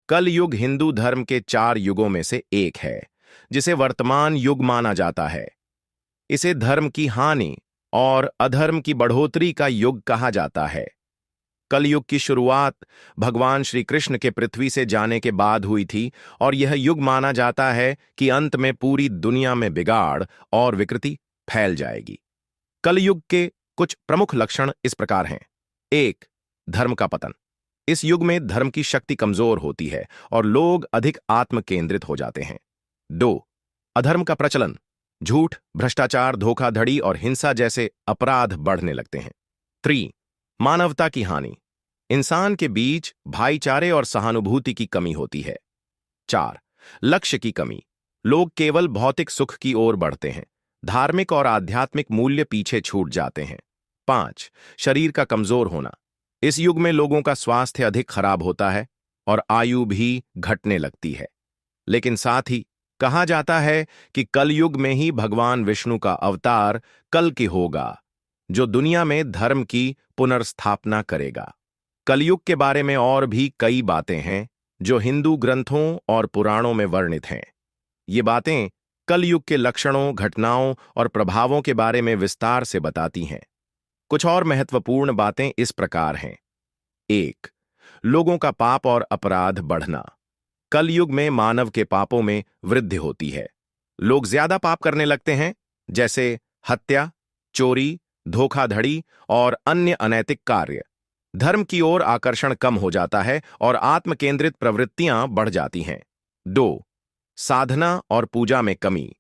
कलयुग हिंदू धर्म के 4 युगों में से एक है, जिसे वर्तमान युग माना जाता है। इसे धर्म की हानि और अधर्म की बढ़ोतरी का युग कहा जाता है। कलयुग की शुरुआत भगवान श्री कृष्ण के पृथ्वी से जाने के बाद हुई थी और यह युग माना जाता है कि अंत में पूरी दुनिया में बिगाड़ और विकृति फैल जाएगी। कलयुग के कुछ प्रमुख लक्षण इस प्रकार हैं। 1. धर्म का पतन। इस युग में धर्म की शक्ति कमजोर होती है और लोग अधिक आत्म केंद्रित हो जाते हैं। 2. अधर्म का प्रचलन। झूठ, भ्रष्टाचार, धोखाधड़ी और हिंसा जैसे अपराध बढ़ने लगते हैं। 3. मानवता की हानि। इंसान के बीच भाईचारे और सहानुभूति की कमी होती है। 4. लक्ष्य की कमी। लोग केवल भौतिक सुख की ओर बढ़ते हैं। धार्मिक और आध्यात्मिक मूल्य पीछे छूट जाते हैं। 5. शरीर का कमजोर होना। इस युग में लोगों का स्वास्थ्य अधिक खराब होता है और आयु भी घटने लगती है। लेकिन साथ ही कहा जाता है कि कलयुग में ही भगवान विष्णु का अवतार कल्कि होगा, जो दुनिया में धर्म की पुनर्स्थापना करेगा। कलयुग के बारे में और भी कई बातें हैं जो हिंदू ग्रंथों और पुराणों में वर्णित हैं। ये बातें कलयुग के लक्षणों, घटनाओं और प्रभावों के बारे में विस्तार से बताती हैं। कुछ और महत्वपूर्ण बातें इस प्रकार हैं। 1. लोगों का पाप और अपराध बढ़ना। कलयुग में मानव के पापों में वृद्धि होती है। लोग ज्यादा पाप करने लगते हैं, जैसे हत्या, चोरी, धोखाधड़ी और अन्य अनैतिक कार्य। धर्म की ओर आकर्षण कम हो जाता है और आत्मकेंद्रित प्रवृत्तियां बढ़ जाती हैं। 2. साधना और पूजा में कमी।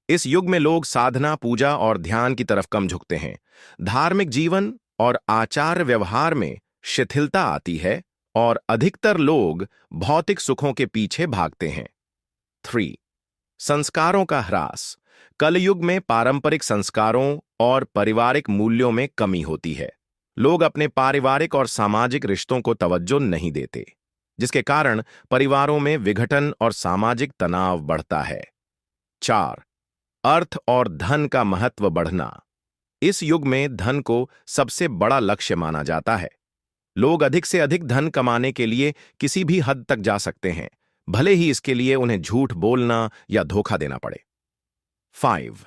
इस युग में लोग साधना, पूजा और ध्यान की तरफ कम झुकते हैं। धार्मिक जीवन और आचार व्यवहार में शिथिलता आती है और अधिकतर लोग भौतिक सुखों के पीछे भागते हैं। 3. संस्कारों का ह्रास। कलयुग में पारंपरिक संस्कारों और पारिवारिक मूल्यों में कमी होती है। लोग अपने पारिवारिक और सामाजिक रिश्तों को तवज्जो नहीं देते, जिसके कारण परिवारों में विघटन और सामाजिक तनाव बढ़ता है। 4. अर्थ और धन का महत्व बढ़ना। इस युग में धन को सबसे बड़ा लक्ष्य माना जाता है। लोग अधिक से अधिक धन कमाने के लिए किसी भी हद तक जा सकते हैं, भले ही इसके लिए उन्हें झूठ बोलना या धोखा देना पड़े। 5.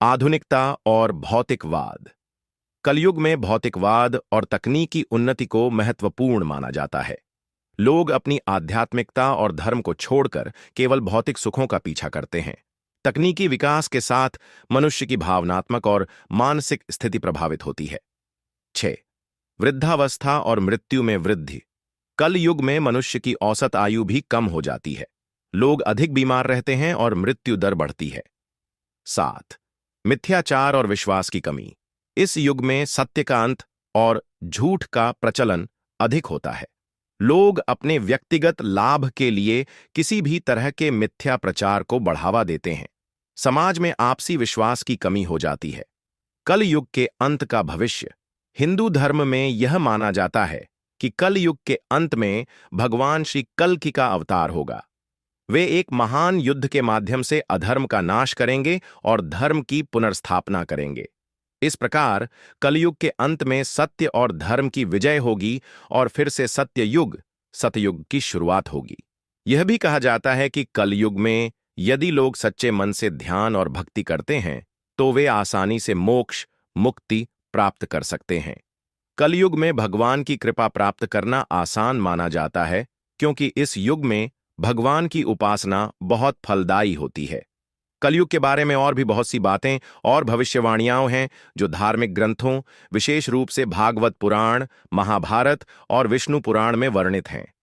आधुनिकता और भौतिकवाद। कलयुग में भौतिकवाद और तकनीकी उन्नति को महत्वपूर्ण माना जाता है। लोग अपनी आध्यात्मिकता और धर्म को छोड़कर केवल भौतिक सुखों का पीछा करते हैं। तकनीकी विकास के साथ मनुष्य की भावनात्मक और मानसिक स्थिति प्रभावित होती है। 6. वृद्धावस्था और मृत्यु में वृद्धि। कल युग में मनुष्य की औसत आयु भी कम हो जाती है। लोग अधिक बीमार रहते हैं और मृत्यु दर बढ़ती है। 7. मिथ्याचार और विश्वास की कमी। इस युग में सत्य का अंत और झूठ का प्रचलन अधिक होता है। लोग अपने व्यक्तिगत लाभ के लिए किसी भी तरह के मिथ्या प्रचार को बढ़ावा देते हैं। समाज में आपसी विश्वास की कमी हो जाती है। कल युग के अंत का भविष्य। हिंदू धर्म में यह माना जाता है कि कल युग के अंत में भगवान श्री कल्कि का अवतार होगा। वे एक महान युद्ध के माध्यम से अधर्म का नाश करेंगे और धर्म की पुनर्स्थापना करेंगे। इस प्रकार कलयुग के अंत में सत्य और धर्म की विजय होगी और फिर से सत्य युग, सतयुग की शुरुआत होगी। यह भी कहा जाता है कि कलयुग में यदि लोग सच्चे मन से ध्यान और भक्ति करते हैं तो वे आसानी से मोक्ष, मुक्ति प्राप्त कर सकते हैं। कलयुग में भगवान की कृपा प्राप्त करना आसान माना जाता है, क्योंकि इस युग में भगवान की उपासना बहुत फलदायी होती है। कलयुग के बारे में और भी बहुत सी बातें और भविष्यवाणियां हैं जो धार्मिक ग्रंथों, विशेष रूप से भागवत पुराण, महाभारत और विष्णु पुराण में वर्णित हैं।